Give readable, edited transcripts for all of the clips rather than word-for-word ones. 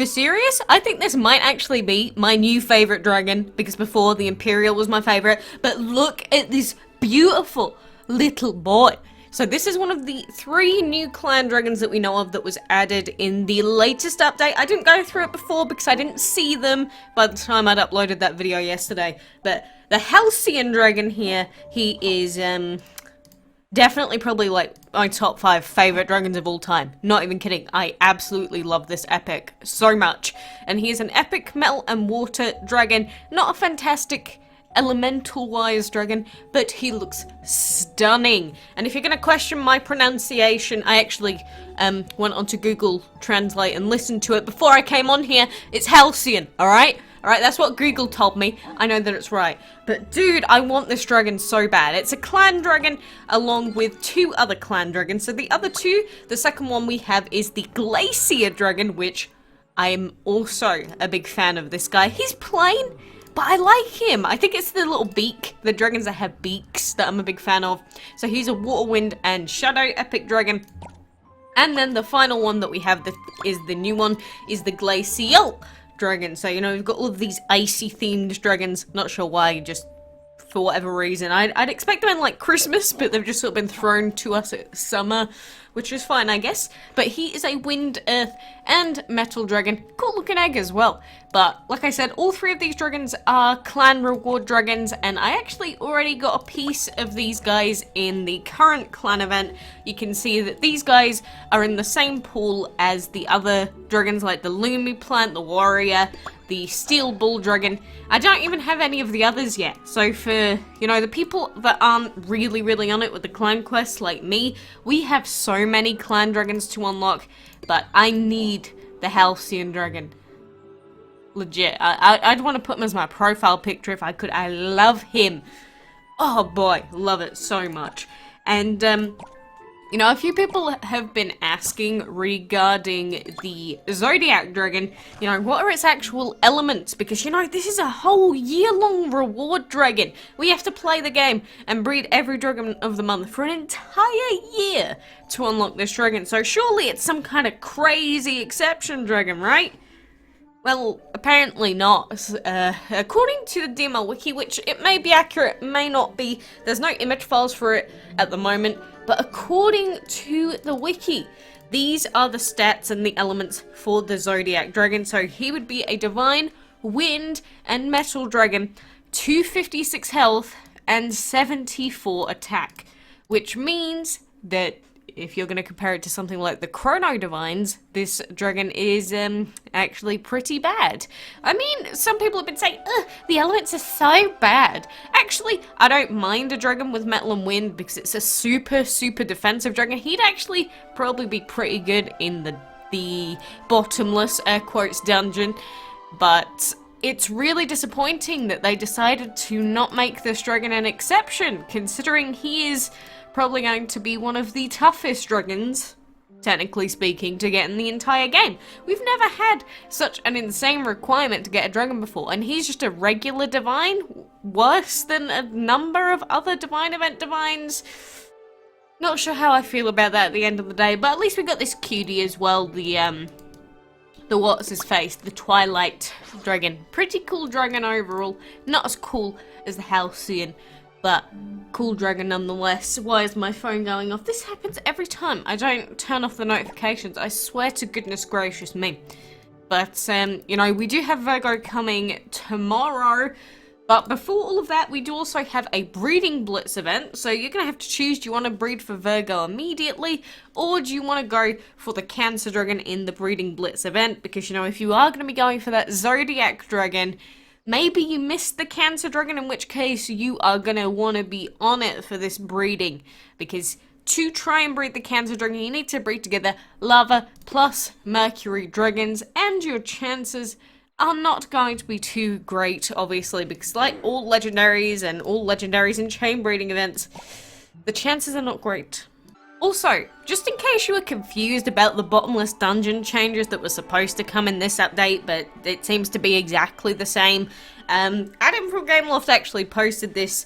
for serious, I think this might actually be my new favorite dragon, because before the Imperial was my favorite, but look at this beautiful little boy. So this is one of the 3 new clan dragons that we know of that was added in the latest update. I didn't go through it before because I didn't see them by the time I'd uploaded that video yesterday. But the Halcyon Dragon here, he is definitely probably like my top 5 favorite dragons of all time. Not even kidding. I absolutely love this epic so much. And he is an epic metal and water dragon. Not a fantastic elemental-wise dragon, but he looks stunning. And if you're going to question my pronunciation, I actually went onto Google Translate and listened to it before I came on here. It's Halcyon, alright? Alright, that's what Google told me. I know that it's right. But dude, I want this dragon so bad. It's a clan dragon along with 2 other clan dragons. So the other 2, the second one we have is the Glacia Dragon, which I'm also a big fan of this guy. He's plain, but I like him. I think it's the little beak, the dragons that have beaks, that I'm a big fan of. So he's a water, wind, and shadow epic dragon. And then the final one that we have that is the new one is the Glacial Dragon. So, you know, we've got all of these icy themed dragons. Not sure why, just for whatever reason. I'd expect them in like Christmas, but they've just sort of been thrown to us at summer, which is fine, I guess. But he is a wind, earth, and metal dragon. Cool looking egg as well. But like I said, all 3 of these dragons are clan reward dragons, and I actually already got a piece of these guys in the current clan event. You can see that these guys are in the same pool as the other dragons, like the Lumi plant, the warrior, the steel bull dragon. I don't even have any of the others yet. So for, you know, the people that aren't really on it with the clan quests like me, we have so many clan dragons to unlock, but I need the Halcyon Dragon. Legit. I'd want to put him as my profile picture if I could. I love him. Oh boy, love it so much. And you know, a few people have been asking regarding the Zodiac Dragon, you know, what are its actual elements? Because, you know, this is a whole year-long reward dragon. We have to play the game and breed every dragon of the month for an entire year to unlock this dragon. So surely it's some kind of crazy exception dragon, right? Well, apparently not. According to the DML Wiki, which it may be accurate, may not be, there's no image files for it at the moment, but according to the wiki, these are the stats and the elements for the Zodiac Dragon. So he would be a divine, wind, and metal dragon, 256 health, and 74 attack, which means that if you're going to compare it to something like the Chrono Divines, this dragon is actually pretty bad. I mean, some people have been saying, ugh, the elements are so bad. Actually, I don't mind a dragon with metal and wind because it's a super defensive dragon. He'd actually probably be pretty good in the bottomless, air quotes, dungeon. But it's really disappointing that they decided to not make this dragon an exception, considering he is probably going to be one of the toughest dragons, technically speaking, to get in the entire game. We've never had such an insane requirement to get a dragon before, and he's just a regular divine, worse than a number of other divine event divines. Not sure how I feel about that at the end of the day, but at least we got this cutie as well, the what's his face, the Twilight Dragon. Pretty cool dragon overall, not as cool as the Halcyon, but cool dragon nonetheless. Why is my phone going off? This happens every time. I don't turn off the notifications. I swear to goodness gracious me. But, you know, we do have Virgo coming tomorrow. But before all of that, we do also have a breeding Blitz event. So you're going to have to choose, do you want to breed for Virgo immediately? Or do you want to go for the Cancer Dragon in the breeding Blitz event? Because, you know, if you are going to be going for that Zodiac Dragon, maybe you missed the Cancer Dragon, in which case you are going to want to be on it for this breeding. Because to try and breed the Cancer Dragon, you need to breed together Lava plus Mercury Dragons, and your chances are not going to be too great, obviously, because like all legendaries in chain breeding events, the chances are not great. Also, just in case you were confused about the Bottomless dungeon changes that were supposed to come in this update, but it seems to be exactly the same, Adam from Gameloft actually posted this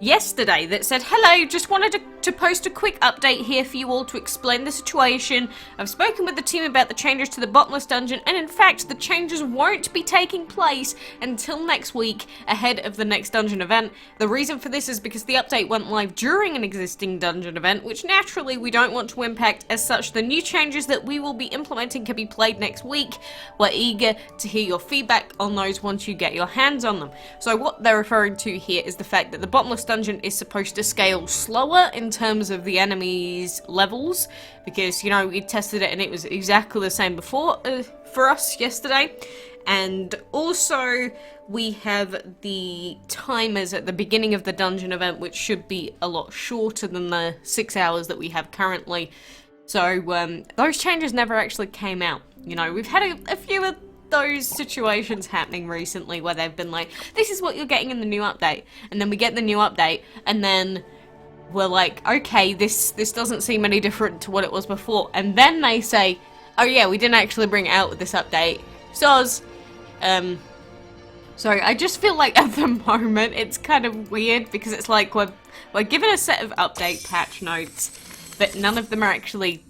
yesterday that said, hello, just wanted to post a quick update here for you all to explain the situation. I've spoken with the team about the changes to the Bottomless dungeon, and in fact the changes won't be taking place until next week ahead of the next dungeon event. The reason for this is because the update went live during an existing dungeon event, which naturally we don't want to impact. As such, the new changes that we will be implementing can be played next week. We're eager to hear your feedback on those once you get your hands on them. So what they're referring to here is the fact that the Bottomless dungeon is supposed to scale slower in terms of the enemies' levels, because, you know, we tested it and it was exactly the same before for us yesterday. And also we have the timers at the beginning of the dungeon event, which should be a lot shorter than the 6 hours that we have currently. So those changes never actually came out. You know, we've had a few of those situations happening recently where they've been like, this is what you're getting in the new update, and then we get the new update and then we're like, okay, this doesn't seem any different to what it was before, and then they say, oh yeah, we didn't actually bring it out with this update. So I just feel like at the moment it's kind of weird, because it's like we're given a set of update patch notes, but none of them are actually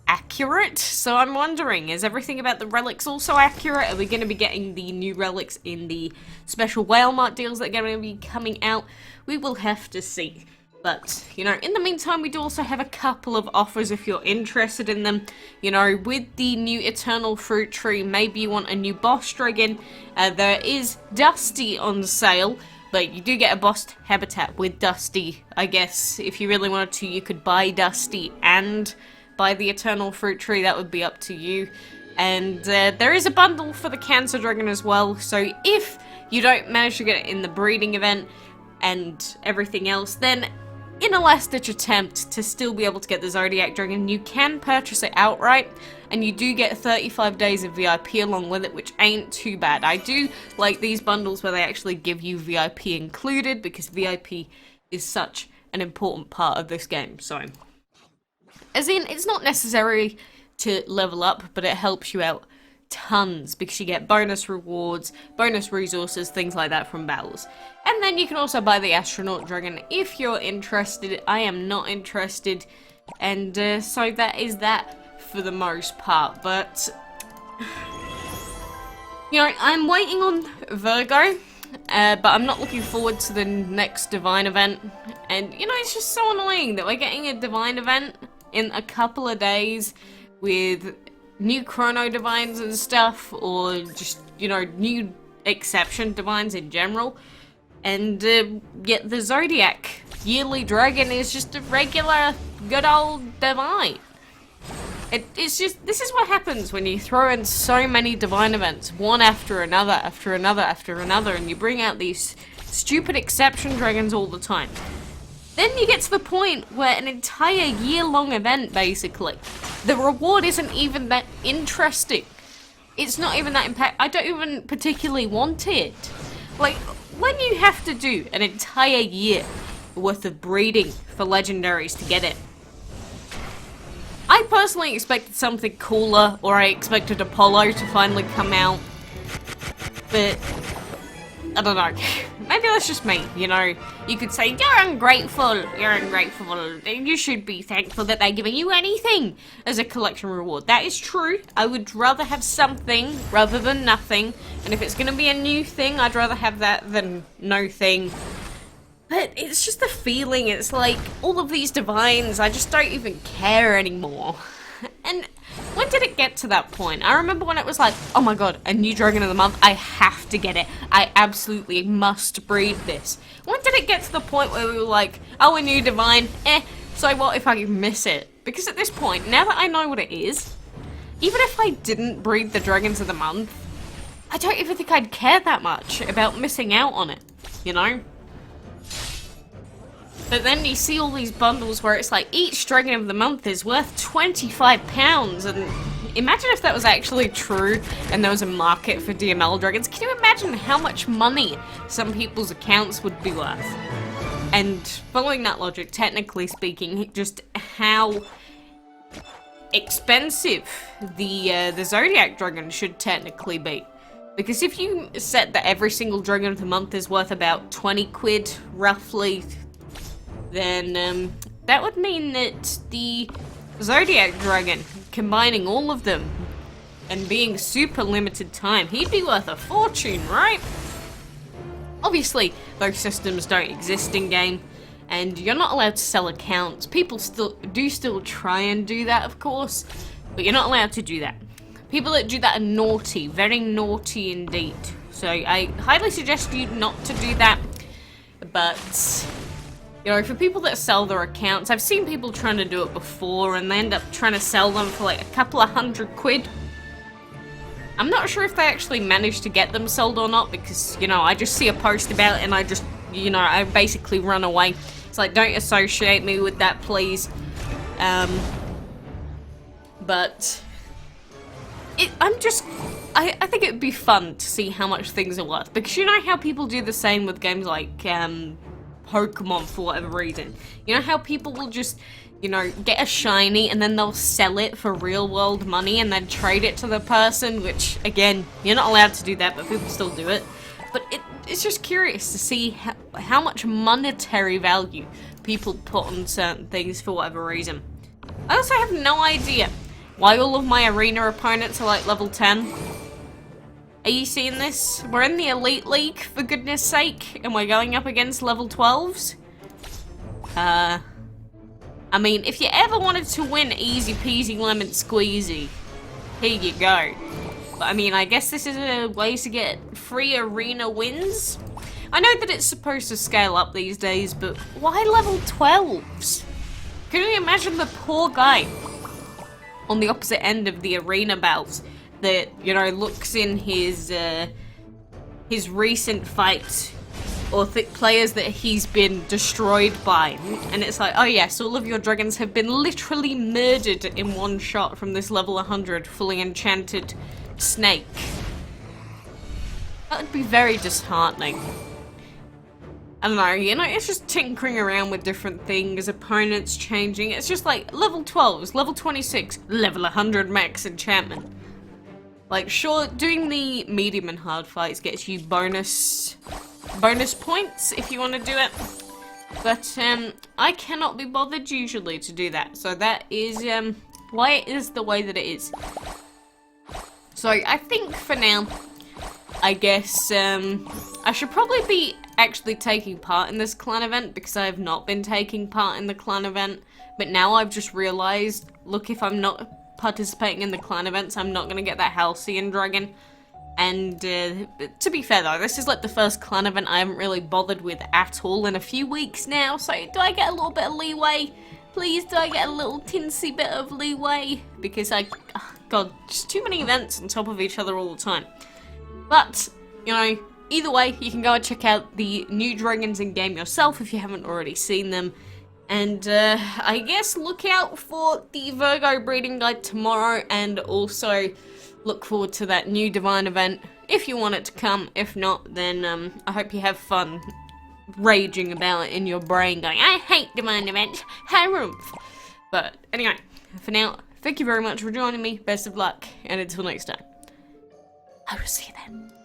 accurate. So I'm wondering, is everything about the relics also accurate? Are we going to be getting the new relics in the special whale mark deals that are going to be coming out? We will have to see. But, you know, in the meantime, we do also have a couple of offers if you're interested in them. You know, with the new Eternal Fruit Tree, maybe you want a new boss dragon. There is Dusty on sale, but you do get a boss habitat with Dusty. I guess if you really wanted to, you could buy Dusty and buy the Eternal Fruit Tree. That would be up to you. And there is a bundle for the Cancer Dragon as well, so if you don't manage to get it in the breeding event and everything else, then in a last-ditch attempt to still be able to get the Zodiac Dragon, you can purchase it outright, and you do get 35 days of VIP along with it, which ain't too bad. I do like these bundles where they actually give you VIP included, because VIP is such an important part of this game. So, as in, it's not necessary to level up, but it helps you out tons, because you get bonus rewards, bonus resources, things like that from battles. And then you can also buy the Astronaut Dragon if you're interested. I am not interested, and so that is that for the most part. But, you know, I'm waiting on Virgo, but I'm not looking forward to the next Divine event. And, you know, it's just so annoying that we're getting a Divine event in a couple of days with new Chrono Divines and stuff, or just, you know, new Exception Divines in general. And yet the Zodiac Yearly Dragon is just a regular, good old Divine. It's just, this is what happens when you throw in so many Divine events, one after another, after another, after another, and you bring out these stupid Exception Dragons all the time. Then you get to the point where an entire year-long event, basically, the reward isn't even that interesting. It's not even that impact. I don't even particularly want it. Like, when you have to do an entire year worth of breeding for legendaries to get it, I personally expected something cooler, or I expected Apollo to finally come out, but I don't know. Maybe that's just me, you know. You could say, you're ungrateful, you should be thankful that they're giving you anything as a collection reward. That is true. I would rather have something rather than nothing, and if it's going to be a new thing, I'd rather have that than no thing. But it's just the feeling, it's like, all of these divines, I just don't even care anymore. And when did it get to that point? I remember when it was like, oh my god, a new Dragon of the Month, I have to get it. I absolutely must breed this. When did it get to the point where we were like, oh, a new Divine, so what if I miss it? Because at this point, now that I know what it is, even if I didn't breed the Dragons of the Month, I don't even think I'd care that much about missing out on it, you know? But then you see all these bundles where it's like, each Dragon of the Month is worth £25, and imagine if that was actually true and there was a market for DML Dragons. Can you imagine how much money some people's accounts would be worth? And following that logic, technically speaking, just how expensive the Zodiac Dragon should technically be. Because if you set that every single Dragon of the Month is worth about 20 quid, roughly, then that would mean that the Zodiac Dragon, combining all of them and being super limited time, he'd be worth a fortune, right? Obviously, those systems don't exist in game, and you're not allowed to sell accounts. People still try and do that, of course, but you're not allowed to do that. People that do that are naughty, very naughty indeed. So I highly suggest you not to do that. But, you know, for people that sell their accounts, I've seen people trying to do it before and they end up trying to sell them for like a couple of £100. I'm not sure if they actually managed to get them sold or not because, you know, I just see a post about it and I just, you know, I basically run away. It's like, don't associate me with that, please. But I think it'd be fun to see how much things are worth, because you know how people do the same with games like Pokemon for whatever reason. You know how people will just, you know, get a shiny and then they'll sell it for real world money and then trade it to the person, which again, you're not allowed to do that, but people still do it. But it's just curious to see how much monetary value people put on certain things for whatever reason. I also have no idea why all of my arena opponents are like level 10. Are you seeing this? We're in the Elite League, for goodness sake, and we're going up against level 12s. I mean, if you ever wanted to win easy peasy lemon squeezy, here you go. But I mean, I guess this is a way to get free arena wins. I know that it's supposed to scale up these days, but why level 12s? Can you imagine the poor guy on the opposite end of the arena belt that, you know, looks in his recent fight or players that he's been destroyed by, and it's like, oh yes, all of your dragons have been literally murdered in one shot from this level 100 fully enchanted snake. That would be very disheartening. I don't know, you know, it's just tinkering around with different things, opponents changing. It's just like level 12s, level 26, level 100 max enchantment. Like, sure, doing the medium and hard fights gets you bonus points if you want to do it. But I cannot be bothered usually to do that. So that is why it is the way that it is. So I think for now, I guess I should probably be actually taking part in this clan event, because I have not been taking part in the clan event. But now I've just realized, look, if I'm not participating in the clan events, I'm not going to get that Halcyon Dragon. And to be fair though, this is like the first clan event I haven't really bothered with at all in a few weeks now, so do I get a little bit of leeway? Please, do I get a little tinsy bit of leeway? Because God, just too many events on top of each other all the time. But, you know, either way, you can go and check out the new dragons in game yourself if you haven't already seen them. And I guess look out for the Virgo breeding guide tomorrow, and also look forward to that new divine event if you want it to come. If not, then I hope you have fun raging about it in your brain going, I hate divine events, harumph. But anyway, for now, thank you very much for joining me, best of luck, and until next time, I will see you then.